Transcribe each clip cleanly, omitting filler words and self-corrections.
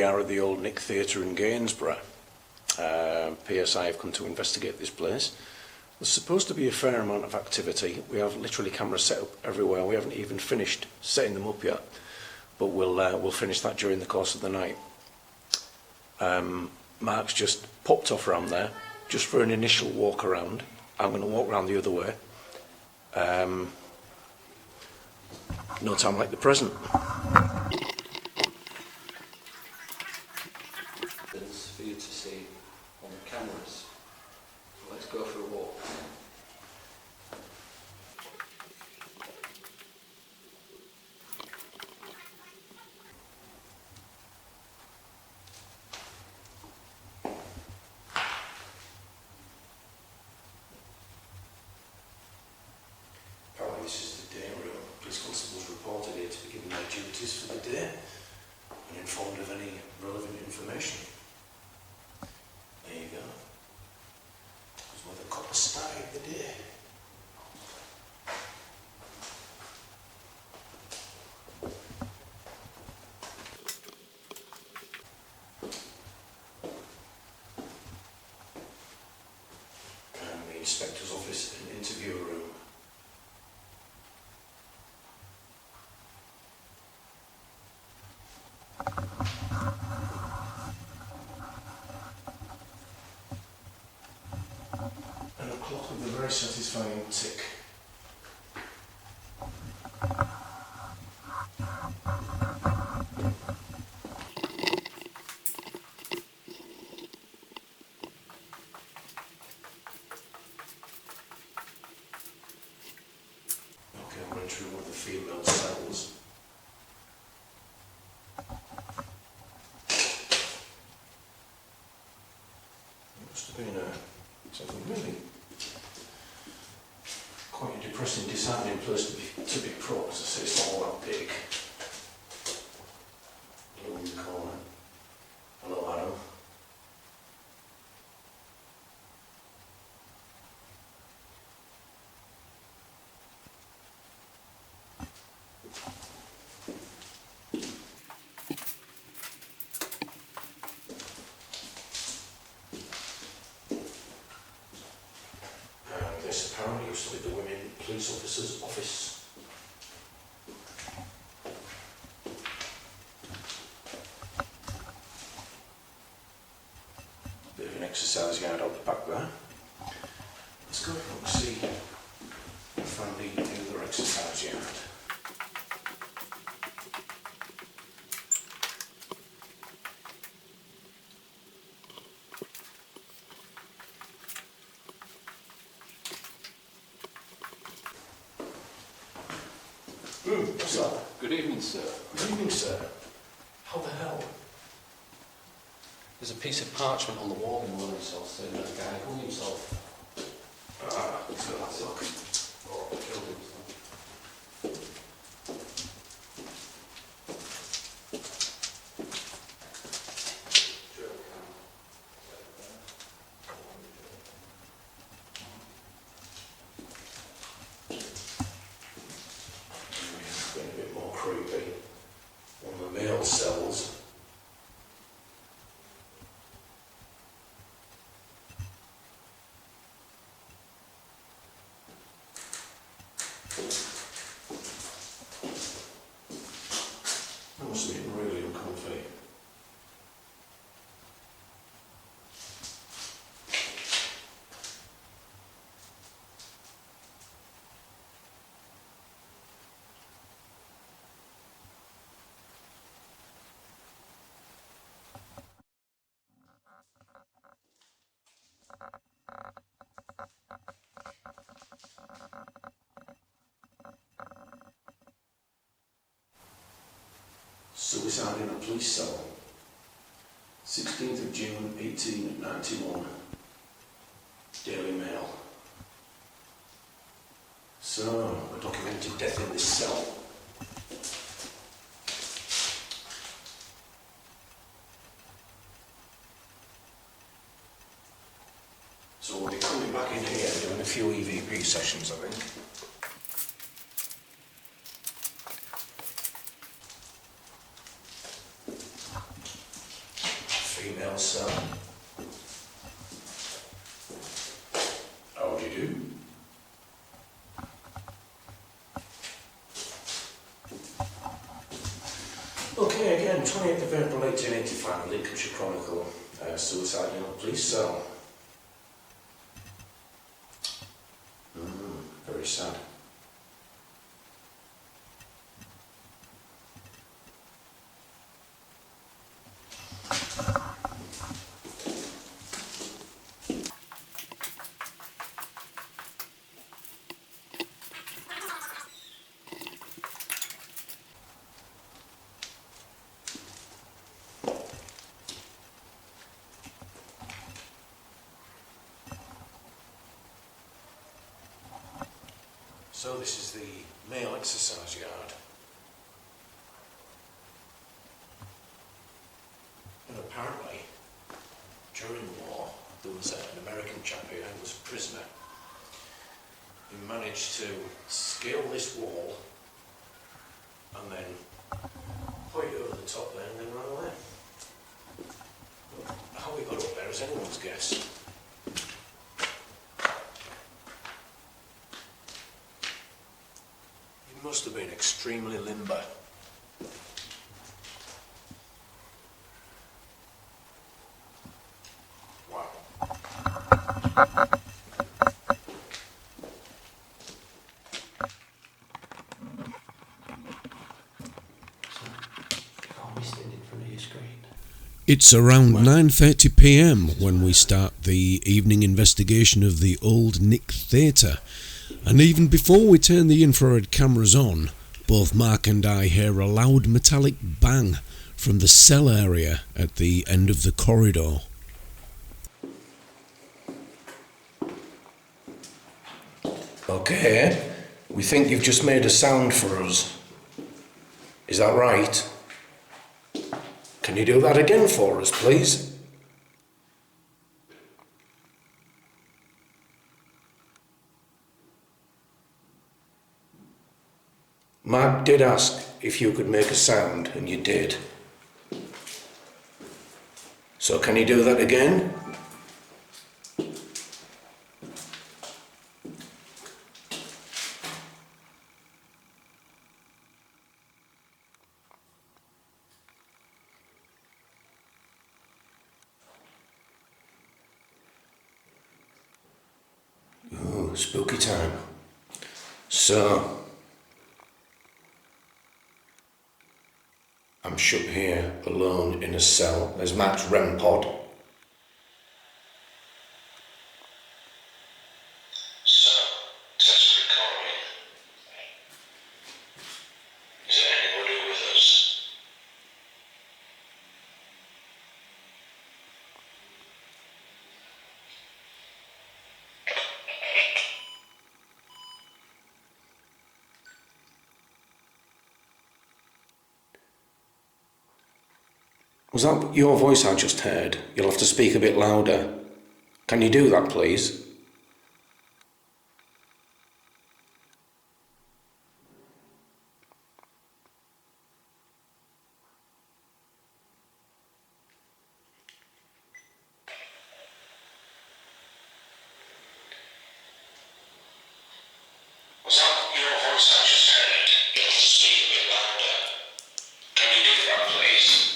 are at the Old Nick Theatre in Gainsborough. P.S.I have come to investigate this place. There's supposed to be a fair amount of activity. We have literally cameras set up everywhere. We haven't even finished setting them up yet, but we'll finish that during the course of the night. Mark's just popped off around there, just for an initial walk around. I'm going to walk around the other way. No time like the present. For you to see on the cameras. Let's go for a walk. Apparently this is the day room. Police constables reported here to be given their duties for the day and informed of any relevant information. There you go. That's where the copper started the day. And the inspector's office and interview room. And a clock with a very satisfying tick. Okay, I'm entering one of the female cells. Must have been something really quite a depressing, disheartening place to be propped. As I say, it's not all that big. Blue in the corner. Hello, Adam. This apparently used to be the women police officer's office. Bit of an exercise yard out the back there. Let's go and see if I find the other exercise yard. What's that? Good evening, sir. Good evening, sir. How the hell? There's a piece of parchment on the wall in one himself saying that a guy hung himself. Let's have a look. Or killed himself. Getting a bit more creepy. One of the male cells. That must have been really uncomfy. Suicide in a police cell. 16th of June 1891. Daily Mail. So, a documented death in this cell. So we'll be coming back in here doing a few EVP sessions, I think. Okay, again, 28th of April 1885, Lincolnshire Chronicle, suicide in a police cell. Very sad. So this is the male exercise yard. And apparently, during the war, there was an American chap here who was a prisoner. He managed to scale this wall and then point over the top there and then run away. How he got up there is anyone's guess. He must have been extremely limber. Wow. It's around 9:30 p.m. when we start the evening investigation of the Old Nick Theatre, and even before we turn the infrared cameras on, both Mark and I hear a loud metallic bang from the cell area at the end of the corridor. Okay, we think you've just made a sound for us. Is that right? Can you do that again for us, please? Mark did ask if you could make a sound, and you did. So can you do that again? Ooh, spooky time. So, I'm shut here, alone in a cell. There's Mark's REM pod. So, test recording. Is there anybody with us? Was that your voice I just heard? You'll have to speak a bit louder. Can you do that, please? Was that your voice I just heard? You'll have to speak a bit louder. Can you do that, please?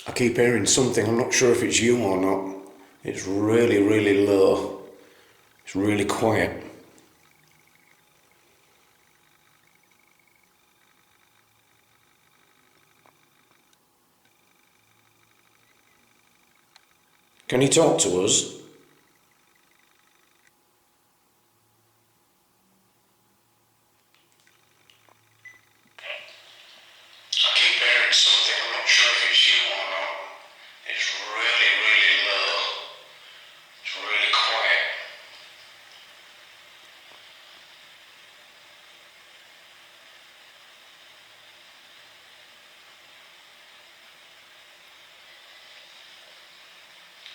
I keep hearing something, I'm not sure if it's you or not. It's really, really low. It's really quiet. Can you talk to us? I keep hearing something, I'm not sure if it's you or not. It's really, really low. It's really quiet.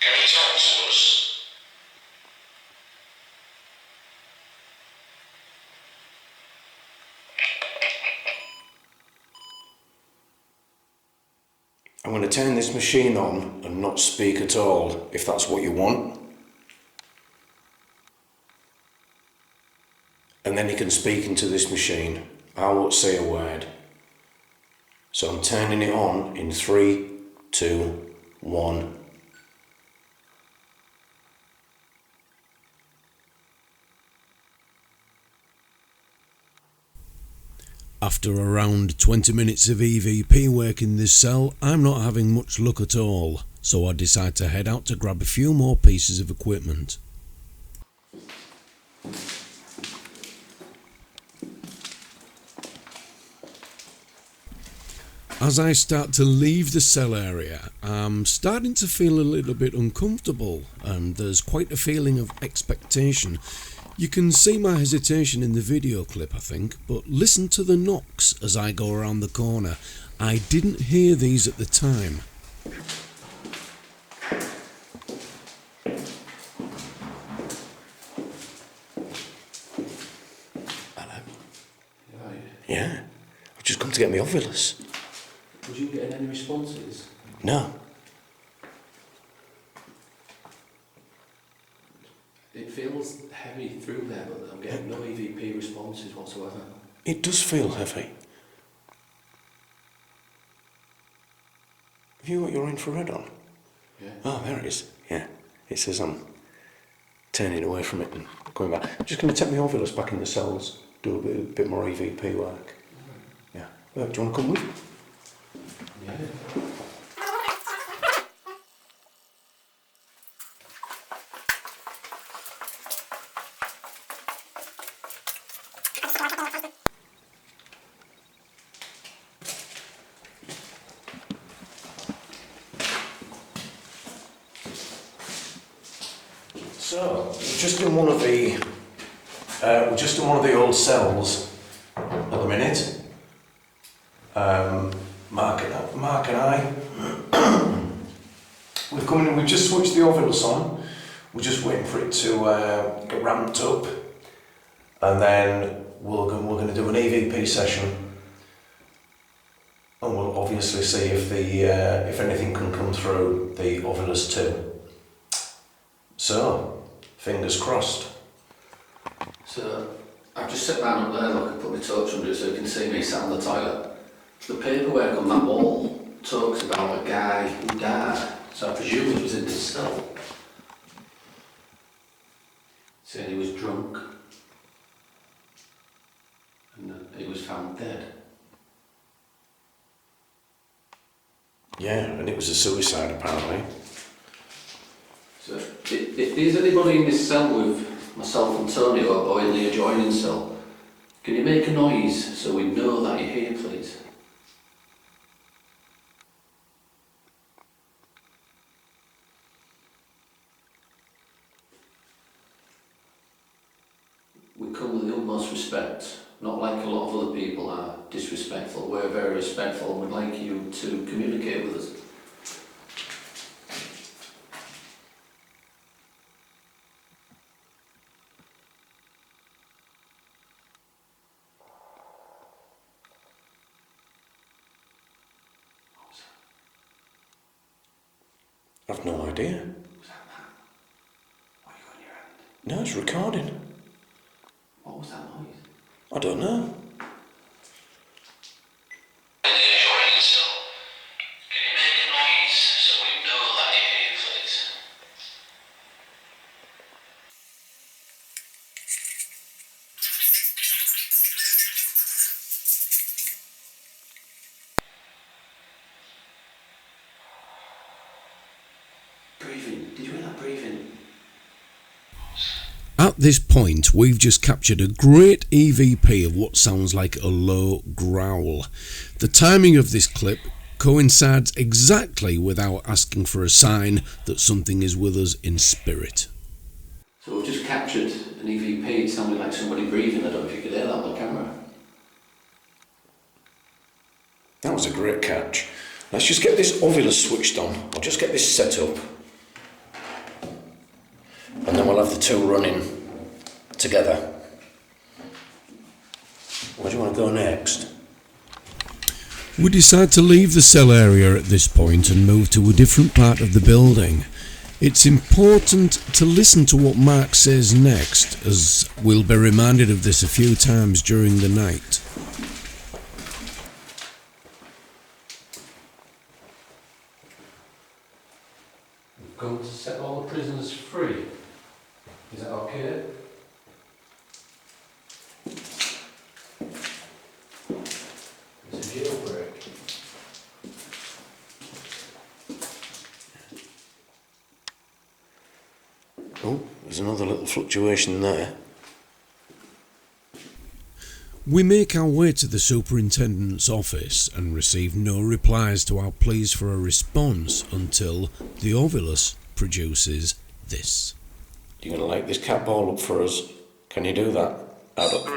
Can you talk to us? I'm going to turn this machine on and not speak at all, if that's what you want. And then you can speak into this machine. I won't say a word. So I'm turning it on in 3, 2, 1. After around 20 minutes of EVP work in this cell, I'm not having much luck at all, so I decide to head out to grab a few more pieces of equipment. As I start to leave the cell area, I'm starting to feel a little bit uncomfortable, and there's quite a feeling of expectation. You can see my hesitation in the video clip, I think, but listen to the knocks as I go around the corner. I didn't hear these at the time. Hello. Right. Yeah, I've just come to get my Ovilus. Was you getting any responses? No. It feels heavy through there, but I'm getting no EVP responses whatsoever. It does feel heavy. Have you got your infrared on? Yeah. Oh, there it is. Yeah. It says I'm turning away from it and going back. I'm just going to take my Ovilus back in the cells, do a bit more EVP work. Yeah. Do you want to come with me? Yeah. So, we're just in one of the old cells at the minute. Mark and I, we've just switched the Ovilus on. We're just waiting for it to get ramped up, and then we're going to do an EVP session, and we'll obviously see if anything can come through the Ovilus too. So, fingers crossed. So, I've just sat down up there, look, I put my torch under it so you can see me sat on the toilet. The paperwork on that wall talks about a guy who died, so I presume he was in this cell. Saying he was drunk and he was found dead. Yeah, and it was a suicide apparently. So, is anybody in this cell with myself and Tony or in the adjoining cell? Can you make a noise so we know that you're here, please? We come with the utmost respect, not like a lot of other people are disrespectful. We're very respectful and we'd like you to communicate with us. I've no idea. Was that that? What you got in your hand? No, it's recording. What was that noise? I don't know. Breathing. Did you hear that breathing? At this point, we've just captured a great EVP of what sounds like a low growl. The timing of this clip coincides exactly with our asking for a sign that something is with us in spirit. So we've just captured an EVP. It sounded like somebody breathing. I don't know if you could hear that on the camera. That was a great catch. Let's just get this Ovilus switched on. I'll just get this set up. And then we'll have the two running together. Where do you want to go next? We decide to leave the cell area at this point and move to a different part of the building. It's important to listen to what Mark says next, as we'll be reminded of this a few times during the night. We've come to set all the prisoners free. Is that okay? It's a jailbreak. Oh, there's another little fluctuation there. We make our way to the superintendent's office and receive no replies to our pleas for a response until the Ovilus produces this. You're going to light this cat ball up for us. Can you do that? Out of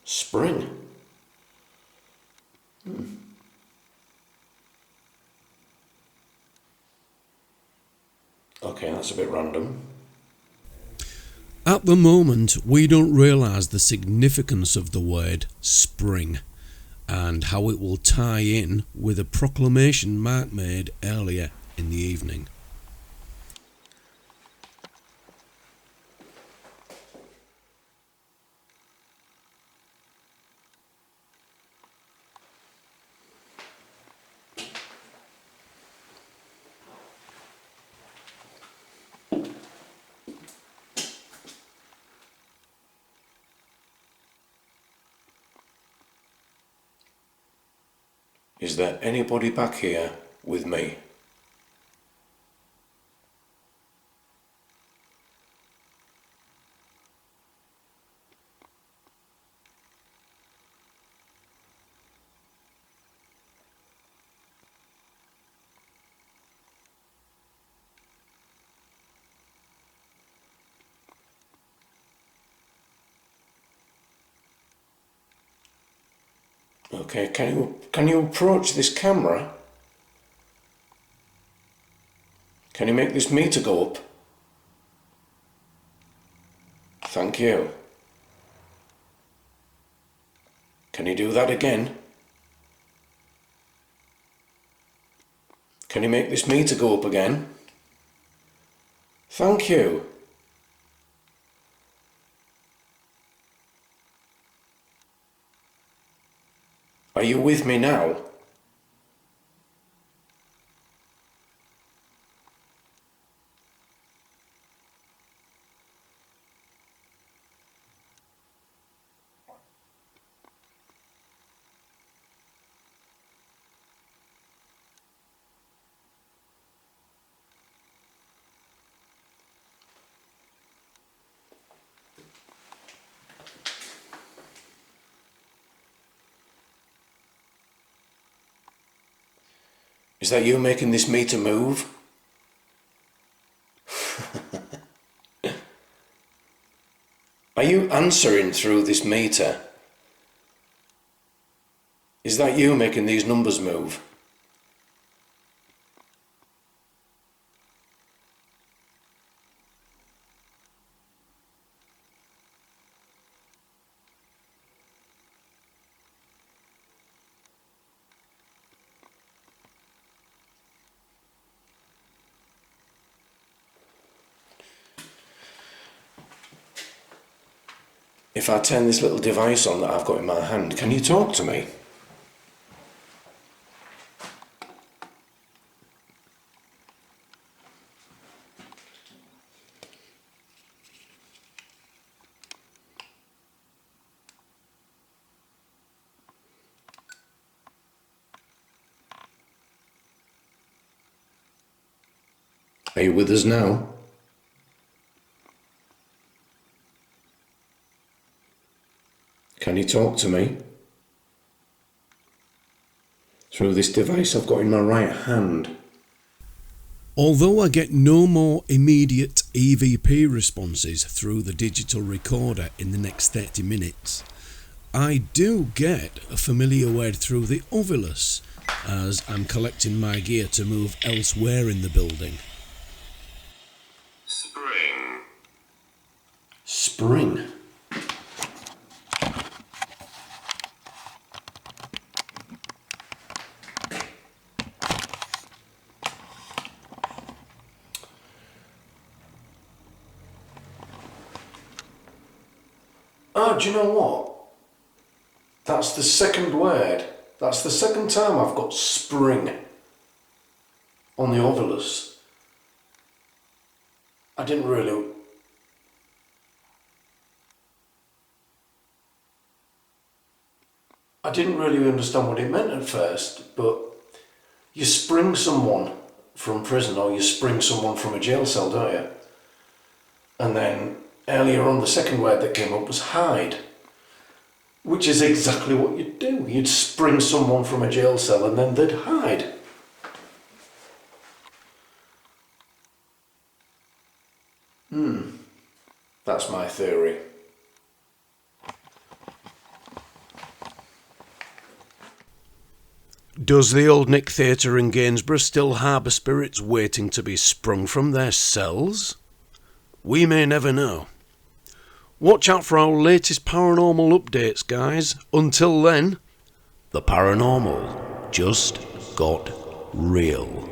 Spring? Okay, that's a bit random. At the moment, we don't realise the significance of the word spring and how it will tie in with a proclamation Mark made earlier in the evening. Is there anybody back here with me? Okay, can you approach this camera? Can you make this meter go up? Thank you. Can you do that again? Can you make this meter go up again? Thank you. Are you with me now? Is that you making this meter move? Are you answering through this meter? Is that you making these numbers move? If I turn this little device on that I've got in my hand, can you talk to me? Are you with us now? Can you talk to me? Through this device I've got in my right hand. Although I get no more immediate EVP responses through the digital recorder in the next 30 minutes, I do get a familiar word through the Ovilus as I'm collecting my gear to move elsewhere in the building. Spring. Spring? Oh, do you know what? That's the second word. That's the second time I've got spring on the ovilus. I didn't really understand what it meant at first, but you spring someone from prison or you spring someone from a jail cell, don't you? And then earlier on, the second word that came up was hide, which is exactly what you'd do. You'd spring someone from a jail cell and then they'd hide. That's my theory. Does the Old Nick Theatre in Gainsborough still harbour spirits waiting to be sprung from their cells? We may never know. Watch out for our latest paranormal updates, guys. Until then, the paranormal just got real.